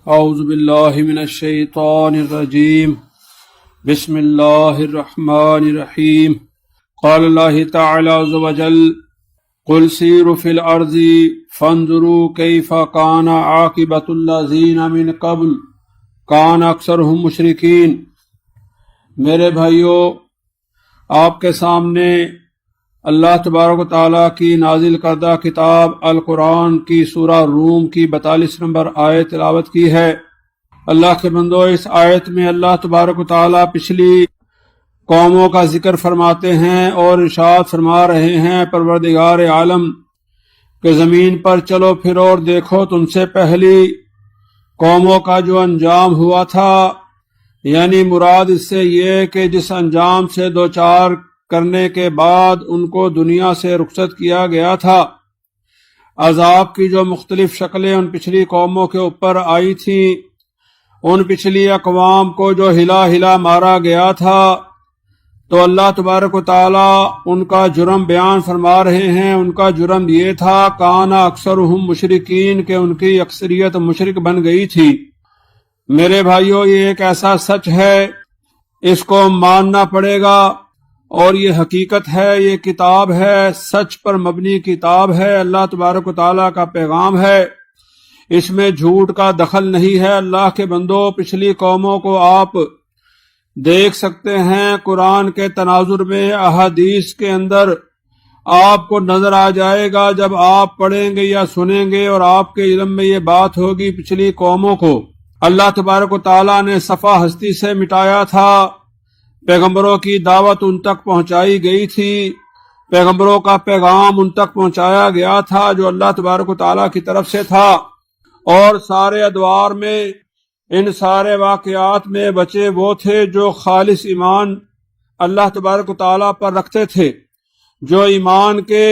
اعوذ باللہ من الشیطان الرجیم بسم اللہ الرحمن الرحیم قال اللہ تعالی عز وجل قل سیروا فی الارض فانظروا کیف کان عاقبۃ الذین من قبل کان اکثرهم مشرکین۔ میرے بھائیو، آپ کے سامنے اللہ تبارک و تعالیٰ کی نازل کردہ کتاب القرآن کی سورہ روم کی 42 نمبر آیت تلاوت کی ہے۔ اللہ کے بندو، اس آیت میں اللہ تبارک و تعالیٰ پچھلی قوموں کا ذکر فرماتے ہیں اور ارشاد فرما رہے ہیں، پروردگار عالم کہ زمین پر چلو پھرو اور دیکھو تم سے پہلی قوموں کا جو انجام ہوا تھا، یعنی مراد اس سے یہ کہ جس انجام سے دوچار کرنے کے بعد ان کو دنیا سے رخصت کیا گیا تھا، عذاب کی جو مختلف شکلیں ان پچھلی قوموں کے اوپر آئی تھیں، ان پچھلی اقوام کو جو ہلا ہلا مارا گیا تھا، تو اللہ تبارک و تعالیٰ ان کا جرم بیان فرما رہے ہیں۔ ان کا جرم یہ تھا کانا اکثرہم مشرکین، کہ ان کی اکثریت مشرک بن گئی تھی۔ میرے بھائیو، یہ ایک ایسا سچ ہے، اس کو ماننا پڑے گا، اور یہ حقیقت ہے، یہ کتاب ہے، سچ پر مبنی کتاب ہے، اللہ تبارک و تعالیٰ کا پیغام ہے، اس میں جھوٹ کا دخل نہیں ہے۔ اللہ کے بندو، پچھلی قوموں کو آپ دیکھ سکتے ہیں، قرآن کے تناظر میں، احادیث کے اندر آپ کو نظر آ جائے گا جب آپ پڑھیں گے یا سنیں گے اور آپ کے علم میں یہ بات ہوگی، پچھلی قوموں کو اللہ تبارک و تعالیٰ نے صفا ہستی سے مٹایا تھا، پیغمبروں کی دعوت ان تک پہنچائی گئی تھی، پیغمبروں کا پیغام ان تک پہنچایا گیا تھا جو اللہ تبارک و تعالیٰ کی طرف سے تھا، اور سارے ادوار میں، ان سارے واقعات میں بچے وہ تھے جو خالص ایمان اللہ تبارک و تعالیٰ پر رکھتے تھے، جو ایمان کے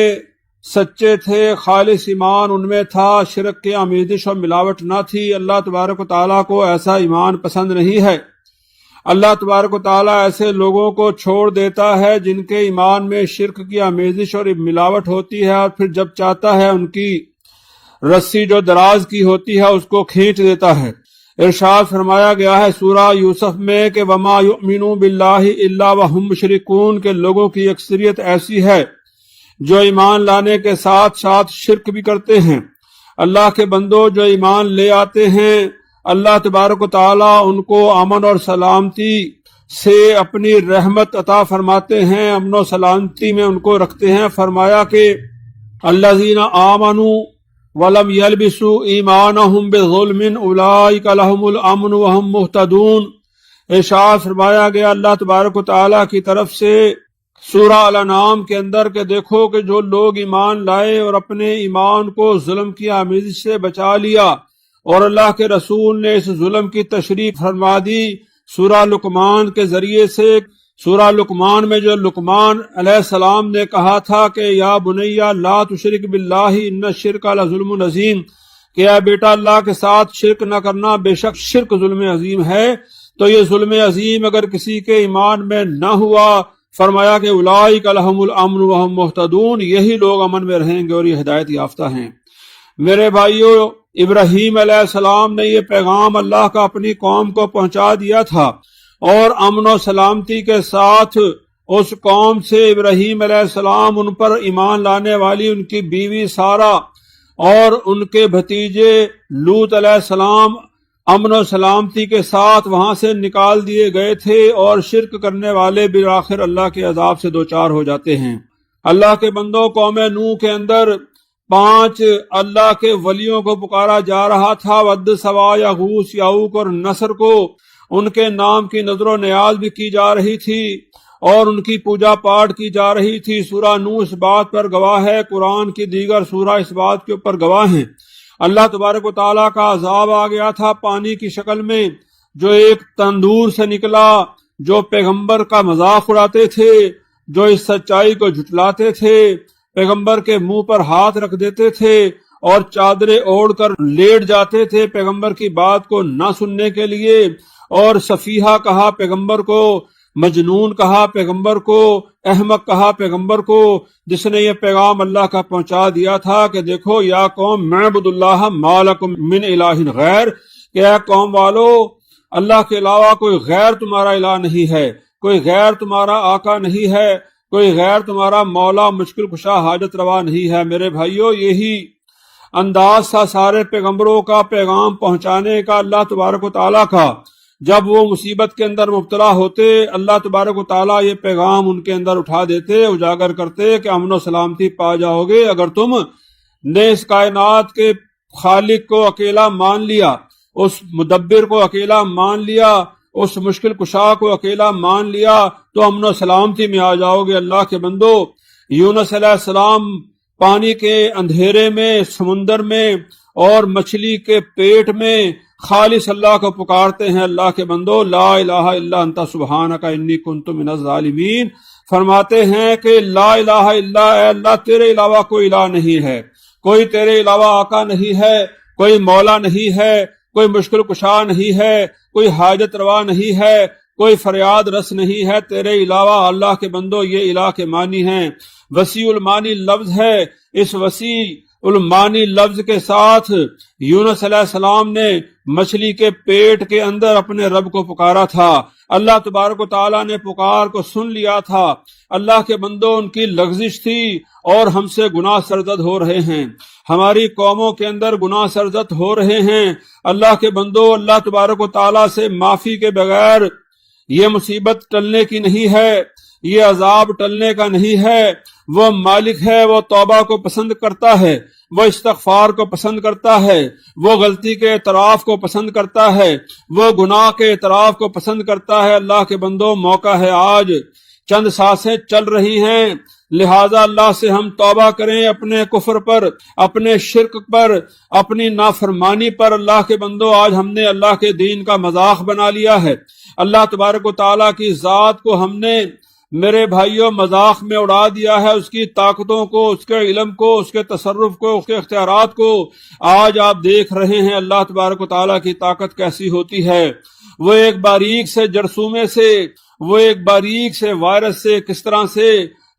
سچے تھے، خالص ایمان ان میں تھا، شرک کی آمیزش اور ملاوٹ نہ تھی۔ اللہ تبارک و تعالیٰ کو ایسا ایمان پسند نہیں ہے۔ اللہ تبارک و تعالیٰ ایسے لوگوں کو چھوڑ دیتا ہے جن کے ایمان میں شرک کی آمیزش اور ملاوٹ ہوتی ہے، اور پھر جب چاہتا ہے ان کی رسی جو دراز کی ہوتی ہے اس کو کھینچ دیتا ہے۔ ارشاد فرمایا گیا ہے سورہ یوسف میں کہ وما یؤمنون باللہ الا وہم مشرکون، کہ لوگوں کی اکثریت ایسی ہے جو ایمان لانے کے ساتھ ساتھ شرک بھی کرتے ہیں۔ اللہ کے بندوں، جو ایمان لے آتے ہیں، اللہ تبارک و تعالیٰ ان کو امن اور سلامتی سے اپنی رحمت عطا فرماتے ہیں، امن و سلامتی میں ان کو رکھتے ہیں۔ فرمایا کہ الذین آمنوا ولم یلبسوا ایمانہم بظلم اولئک لہم الامن وہم مہتدون۔ ارشاد فرمایا گیا اللہ تبارک و تعالیٰ کی طرف سے سورہ الانعام کے اندر کہ دیکھو کہ جو لوگ ایمان لائے اور اپنے ایمان کو ظلم کی آمیزش سے بچا لیا، اور اللہ کے رسول نے اس ظلم کی تشریح فرما دی سورہ لقمان کے ذریعے سے۔ سورہ لقمان میں جو لقمان علیہ السلام نے کہا تھا کہ یا بنیا لا تشرک باللہ ان الشرک لظلم عظیم، کہ اے بیٹا اللہ کے ساتھ شرک نہ کرنا، بے شک شرک ظلم عظیم ہے۔ تو یہ ظلم عظیم اگر کسی کے ایمان میں نہ ہوا، فرمایا کہ اولئک لہم الامن وہم مہتدون، یہی لوگ امن میں رہیں گے اور یہ ہدایت یافتہ ہیں۔ میرے بھائیو، ابراہیم علیہ السلام نے یہ پیغام اللہ کا اپنی قوم کو پہنچا دیا تھا، اور امن و سلامتی کے ساتھ اس قوم سے ابراہیم علیہ السلام، ان پر ایمان لانے والی ان کی بیوی سارہ اور ان کے بھتیجے لوط علیہ السلام امن و سلامتی کے ساتھ وہاں سے نکال دیے گئے تھے، اور شرک کرنے والے بالآخر اللہ کے عذاب سے دوچار ہو جاتے ہیں۔ اللہ کے بندوں، قوم نوح کے اندر 5 اللہ کے ولیوں کو پکارا جا رہا تھا، ود، سوا، یغوث، یعوق اور نصر کو ان کے نام کی نظر و نیاز بھی کی جا رہی تھی اور ان کی پوجا پاٹ کی جا رہی تھی۔ سورہ نوح اس بات پر گواہ ہے، قرآن کی دیگر سورہ اس بات کے اوپر گواہ ہیں۔ اللہ تبارک و تعالیٰ کا عذاب آ گیا تھا پانی کی شکل میں، جو ایک تندور سے نکلا، جو پیغمبر کا مذاق اڑاتے تھے، جو اس سچائی کو جھٹلاتے تھے، پیغمبر کے منہ پر ہاتھ رکھ دیتے تھے اور چادریں اوڑھ کر لیٹ جاتے تھے پیغمبر کی بات کو نہ سننے کے لیے، اور سفیہہ کہا پیغمبر کو، مجنون کہا پیغمبر کو، احمق کہا پیغمبر کو، جس نے یہ پیغام اللہ کا پہنچا دیا تھا کہ دیکھو یا قوم معبد اللہ ما لکم من الہ غیر، کہ اے قوم والو، اللہ کے علاوہ کوئی غیر تمہارا الہ نہیں ہے، کوئی غیر تمہارا آقا نہیں ہے، کوئی غیر تمہارا مولا مشکل کشا حاجت روا نہیں ہے۔ میرے بھائیو، یہی انداز تھا سارے پیغمبروں کا پیغام پہنچانے کا اللہ تبارک و تعالیٰ کا۔ جب وہ مصیبت کے اندر مبتلا ہوتے، اللہ تبارک و تعالیٰ یہ پیغام ان کے اندر اٹھا دیتے، اجاگر کرتے کہ امن و سلامتی پا جاؤ گے اگر تم نے اس کائنات کے خالق کو اکیلا مان لیا، اس مدبر کو اکیلا مان لیا، اس مشکل کشا کو اکیلا مان لیا، تو امن و سلامتی میں آ جاؤ گے۔ اللہ کے بندو، یونس علیہ السلام پانی کے اندھیرے میں، سمندر میں اور مچھلی کے پیٹ میں خالص اللہ کو پکارتے ہیں۔ اللہ کے بندو، لا الہ الا انت سبحانک انی کنت من الظالمین، فرماتے ہیں کہ لا الہ الا، اے اللہ تیرے علاوہ کوئی الہ نہیں ہے، کوئی تیرے علاوہ آقا نہیں ہے، کوئی مولا نہیں ہے، کوئی مشکل کشا نہیں ہے، کوئی حاجت روا نہیں ہے، کوئی فریاد رس نہیں ہے تیرے علاوہ۔ اللہ کے بندو، یہ الہ کے معنی ہیں، وسیع المانی لفظ ہے۔ اس وسیع المانی لفظ کے ساتھ یونس علیہ السلام نے مچھلی کے پیٹ کے اندر اپنے رب کو پکارا تھا۔ اللہ تبارک و تعالیٰ نے پکار کو سن لیا تھا۔ اللہ کے بندو، ان کی لغزش تھی اور ہم سے گناہ سرزد ہو رہے ہیں، ہماری قوموں کے اندر گناہ سرزد ہو رہے ہیں۔ اللہ کے بندو، اللہ تبارک و تعالیٰ سے معافی کے بغیر یہ مصیبت ٹلنے کی نہیں ہے، یہ عذاب ٹلنے کا نہیں ہے۔ وہ مالک ہے، وہ توبہ کو پسند کرتا ہے، وہ استغفار کو پسند کرتا ہے، وہ غلطی کے اعتراف کو پسند کرتا ہے، وہ گناہ کے اعتراف کو پسند کرتا ہے۔ اللہ کے بندو، موقع ہے، آج چند سانسیں چل رہی ہیں، لہذا اللہ سے ہم توبہ کریں اپنے کفر پر، اپنے شرک پر، اپنی نافرمانی پر۔ اللہ کے بندو، آج ہم نے اللہ کے دین کا مذاق بنا لیا ہے، اللہ تبارک و تعالیٰ کی ذات کو ہم نے میرے بھائیوں مذاق میں اڑا دیا ہے، اس کی طاقتوں کو، اس کے علم کو، اس کے تصرف کو، اس کے اختیارات کو۔ آج آپ دیکھ رہے ہیں اللہ تبارک و تعالیٰ کی طاقت کیسی ہوتی ہے۔ وہ ایک باریک سے جرثومے سے، وہ ایک باریک سے وائرس سے کس طرح سے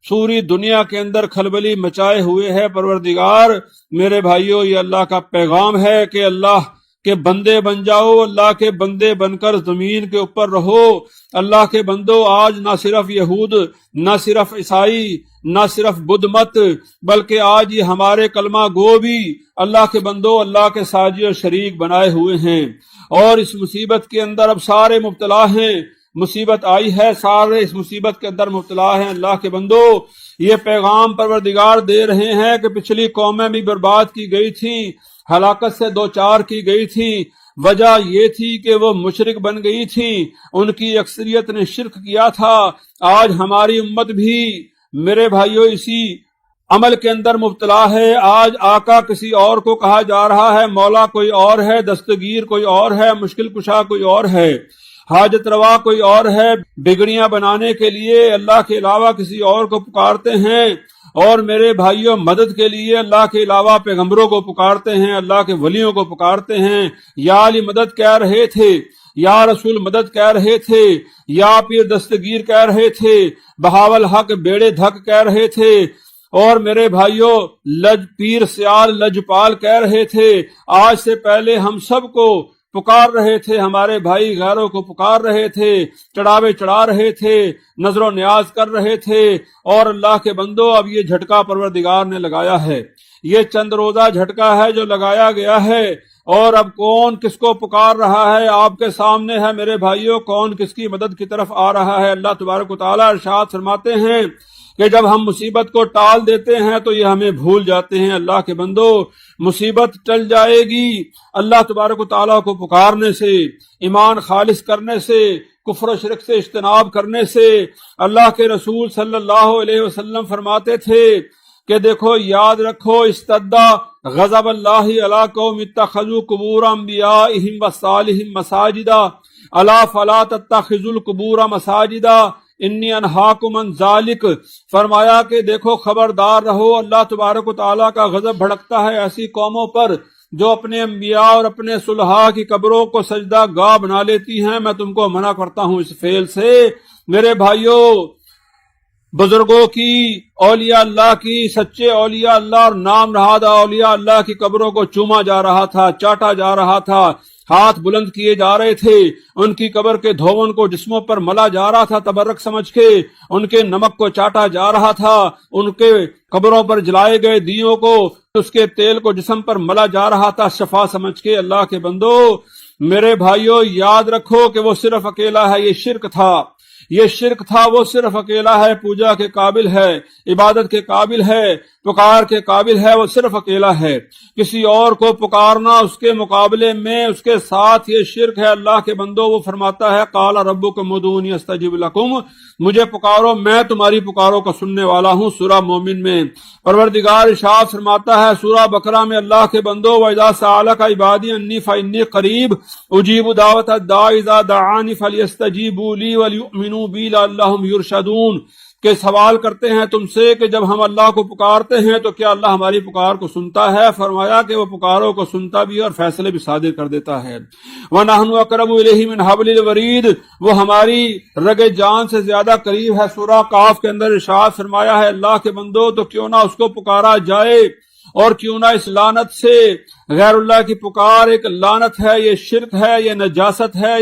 پوری دنیا کے اندر کھلبلی مچائے ہوئے ہے۔ پروردگار میرے بھائیوں، یہ اللہ کا پیغام ہے کہ اللہ کے بندے بن جاؤ، اللہ کے بندے بن کر زمین کے اوپر رہو۔ اللہ کے بندو، آج نہ صرف یہود، نہ صرف عیسائی، نہ صرف بدھ مت، بلکہ آج یہ ہمارے کلمہ گو بھی اللہ کے بندو اللہ کے ساجی اور شریک بنائے ہوئے ہیں، اور اس مصیبت کے اندر اب سارے مبتلا ہیں۔ مصیبت آئی ہے، سارے اس مصیبت کے اندر مبتلا ہیں۔ اللہ کے بندو، یہ پیغام پروردگار دے رہے ہیں کہ پچھلی قومیں بھی برباد کی گئی تھیں، ہلاکت سے دوچار کی گئی تھی۔ وجہ یہ تھی کہ وہ مشرک بن گئی تھی، ان کی اکثریت نے شرک کیا تھا۔ آج ہماری امت بھی میرے بھائیوں اسی عمل کے اندر مبتلا ہے۔ آج آقا کسی اور کو کہا جا رہا ہے، مولا کوئی اور ہے، دستگیر کوئی اور ہے، مشکل کشا کوئی اور ہے، حاجت روا کوئی اور ہے۔ بگڑیاں بنانے کے لیے اللہ کے علاوہ کسی اور کو پکارتے ہیں، اور میرے بھائیوں مدد کے لیے اللہ کے علاوہ پیغمبروں کو پکارتے ہیں، اللہ کے ولیوں کو پکارتے ہیں۔ یا علی مدد کہہ رہے تھے، یا رسول مدد کہہ رہے تھے، یا پیر دستگیر کہہ رہے تھے، بہاول حق بیڑے دھک کہہ رہے تھے، اور میرے بھائیوں پیر سیال لجپال کہہ رہے تھے۔ آج سے پہلے ہم سب کو پکار رہے تھے، ہمارے بھائی غیروں کو پکار رہے تھے، چڑھاوے چڑھا رہے تھے، نظر و نیاز کر رہے تھے۔ اور اللہ کے بندو، اب یہ جھٹکا پروردگار نے لگایا ہے، یہ چند روزہ جھٹکا ہے جو لگایا گیا ہے، اور اب کون کس کو پکار رہا ہے آپ کے سامنے ہے میرے بھائیوں، کون کس کی مدد کی طرف آ رہا ہے۔ اللہ تبارک و تعالیٰ ارشاد فرماتے ہیں کہ جب ہم مصیبت کو ٹال دیتے ہیں تو یہ ہمیں بھول جاتے ہیں۔ اللہ کے بندو، مصیبت ٹل جائے گی اللہ تبارک و تعالیٰ کو پکارنے سے، ایمان خالص کرنے سے، کفر و شرک سے اجتناب کرنے سے۔ اللہ کے رسول صلی اللہ علیہ وسلم فرماتے تھے کہ دیکھو، یاد رکھو، استدعا غضب اللہ علی قوم اتخذوا قبور انبیائہم وصالحہم مساجدا الا فلا تتخذوا القبور مساجدا انی انہاکم عن ذالک۔ فرمایا کہ دیکھو، خبردار رہو، اللہ تبارک و تعالیٰ کا غضب بھڑکتا ہے ایسی قوموں پر جو اپنے انبیاء اور اپنے صلحاء کی قبروں کو سجدہ گاہ بنا لیتی ہیں۔ میں تم کو منع کرتا ہوں اس فعل سے۔ میرے بھائیوں، بزرگوں کی، اولیاء اللہ کی، سچے اولیاء اللہ اور نام نہاد اولیاء اللہ کی قبروں کو چوما جا رہا تھا، چاٹا جا رہا تھا، ہاتھ بلند کیے جا رہے تھے، ان کی قبر کے دھون کو جسموں پر ملا جا رہا تھا تبرک سمجھ کے، ان کے نمک کو چاٹا جا رہا تھا، ان کے قبروں پر جلائے گئے دیوں کو، اس کے تیل کو جسم پر ملا جا رہا تھا شفا سمجھ کے۔ اللہ کے بندو میرے بھائیو یاد رکھو کہ وہ صرف اکیلا ہے، یہ شرک تھا، یہ شرک تھا، وہ صرف اکیلا ہے، پوجا کے قابل ہے، عبادت کے قابل ہے، پکار کے قابل ہے، وہ صرف اکیلا ہے۔ کسی اور کو پکارنا اس کے مقابلے میں اس کے ساتھ یہ شرک ہے۔ اللہ کے بندو وہ فرماتا ہے قال ربکم ادعونی استجب لکم، مجھے پکارو میں تمہاری پکاروں کو سننے والا ہوں۔ سورہ مومن میں پروردگار ارشاد فرماتا ہے، سورہ بقرہ میں اللہ کے بندو وَإِذَا سَأَلَكَ عِبَادِي عَنِّي فَإِنِّي قَرِيبٌ أُجِيبُ دَعْوَةَ الدَّاعِ إِذَا دَعَانِ فَلْيَسْتَجِيبُوا لِي وَلْيُؤْمِنُوا بِي لَعَلَّهُمْ يُرْشَدُونَ، کہ سوال کرتے ہیں تم سے کہ جب ہم اللہ کو پکارتے ہیں تو کیا اللہ ہماری پکار کو سنتا ہے؟ فرمایا کہ وہ پکاروں کو سنتا بھی اور فیصلے بھی صادر کر دیتا ہے۔ وَنَحْنُ أَقْرَبُ إِلَيْهِ مِنْ حَبْلِ الْوَرِيدِ، وہ ہماری رگ جان سے زیادہ قریب ہے۔ سورہ قاف کے اندر ارشاد فرمایا ہے اللہ کے بندو تو کیوں نہ اس کو پکارا جائے، اور کیوں نہ اس لعنت سے، غیر اللہ کی پکار ایک لعنت ہے، یہ شرک ہے، یہ نجاست ہے،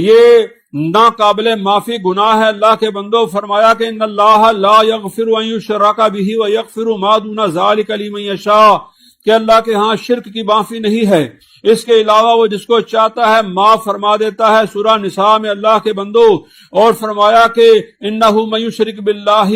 یہ ناقابل معافی گناہ ہے۔ اللہ کے بندو فرمایا کہ ان اللہ لا یغفر ان یشرک بہ ویغفر ما دون ذلک لمن یشاء، کہ اللہ کے ہاں شرک کی معافی نہیں ہے، اس کے علاوہ وہ جس کو چاہتا ہے معاف فرما دیتا ہے۔ سورہ نساء میں اللہ کے بندو اور فرمایا کہ انہ من یشرک باللہ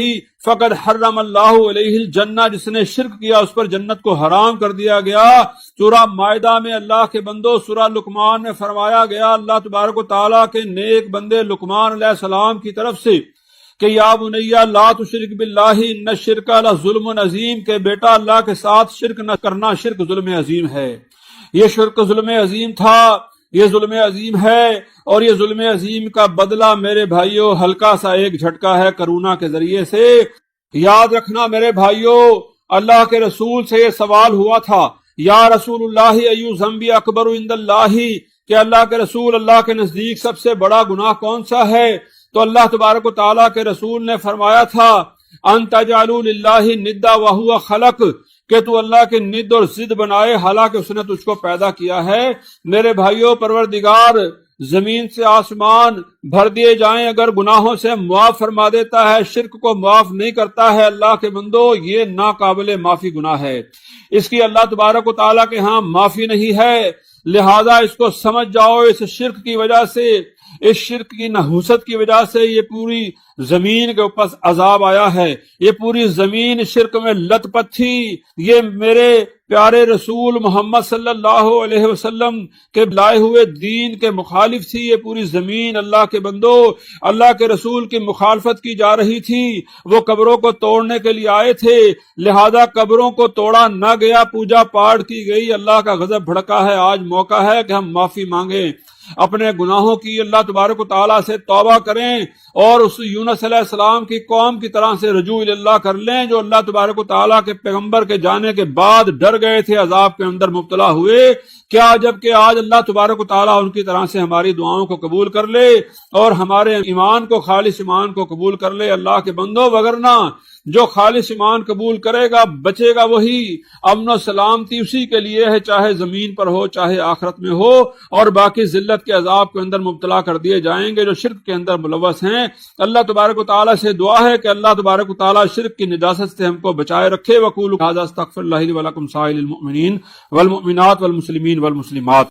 فقد حرم اللہ علیہ الجنہ، جس نے شرک کیا اس پر جنت کو حرام کر دیا گیا۔ سورہ مائدہ میں اللہ کے بندو سورہ لقمان میں فرمایا گیا اللہ تبارک و تعالیٰ کے نیک بندے لقمان علیہ السلام کی طرف سے کہ یا بنیا لا تشرک باللہ ان الشرک لظلم عظیم، کہ بیٹا اللہ کے ساتھ شرک نہ کرنا، شرک ظلم عظیم ہے۔ یہ شرک ظلم عظیم تھا، یہ ظلم عظیم ہے، اور یہ ظلم عظیم کا بدلہ میرے بھائیوں ہلکا سا ایک جھٹکا ہے کرونا کے ذریعے سے۔ یاد رکھنا میرے بھائیوں اللہ کے رسول سے یہ سوال ہوا تھا یا رسول اللہ ایو ذنب اکبر عند اللہ، کہ اللہ کے رسول اللہ کے نزدیک سب سے بڑا گناہ کون سا ہے؟ تو اللہ تبارک و تعالیٰ کے رسول نے فرمایا تھا ان تجعلوا للہ ندا وہو خلق، کہ تو اللہ کے ند اور ضد بنائے حالانکہ اس نے تجھ کو پیدا کیا ہے۔ میرے بھائیوں پروردگار زمین سے آسمان بھر دیے جائیں اگر گناہوں سے معاف فرما دیتا ہے، شرک کو معاف نہیں کرتا ہے اللہ کے بندو، یہ ناقابل معافی گناہ ہے، اس کی اللہ تبارک و تعالیٰ کے ہاں معافی نہیں ہے۔ لہذا اس کو سمجھ جاؤ، اس شرک کی وجہ سے، اس شرک کی نحوست کی وجہ سے یہ پوری زمین کے اوپر عذاب آیا ہے، یہ پوری زمین شرک میں لت پت تھی، یہ میرے پیارے رسول محمد صلی اللہ علیہ وسلم کے لائے ہوئے دین کے مخالف تھی، یہ پوری زمین اللہ کے بندو اللہ کے رسول کی مخالفت کی جا رہی تھی، وہ قبروں کو توڑنے کے لیے آئے تھے، لہذا قبروں کو توڑا نہ گیا، پوجا پاٹ کی گئی، اللہ کا غضب بھڑکا ہے۔ آج موقع ہے کہ ہم معافی مانگیں اپنے گناہوں کی، اللہ تبارک و تعالیٰ سے توبہ کریں اور اس یونس علیہ السلام کی قوم کی طرح سے رجوع اللہ کر لیں جو اللہ تبارک و تعالیٰ کے پیغمبر کے جانے کے بعد ڈر گئے تھے، عذاب کے اندر مبتلا ہوئے۔ کیا جب کہ آج اللہ تبارک و تعالیٰ ان کی طرح سے ہماری دعاؤں کو قبول کر لے اور ہمارے ایمان کو، خالص ایمان کو قبول کر لے اللہ کے بندو، وگرنہ جو خالص ایمان قبول کرے گا بچے گا وہی، امن و سلامتی اسی کے لیے ہے، چاہے زمین پر ہو چاہے آخرت میں ہو، اور باقی ذلت کے عذاب کے اندر مبتلا کر دیے جائیں گے جو شرک کے اندر ملوث ہیں۔ اللہ تبارک و تعالیٰ سے دعا ہے کہ اللہ تبارک و تعالیٰ شرک کی نجاست سے ہم کو بچائے رکھے۔ وقولوا ھذا استغفر اللہ لی ولکم سائر المؤمنین والمؤمنات والمسلمین والمسلمات۔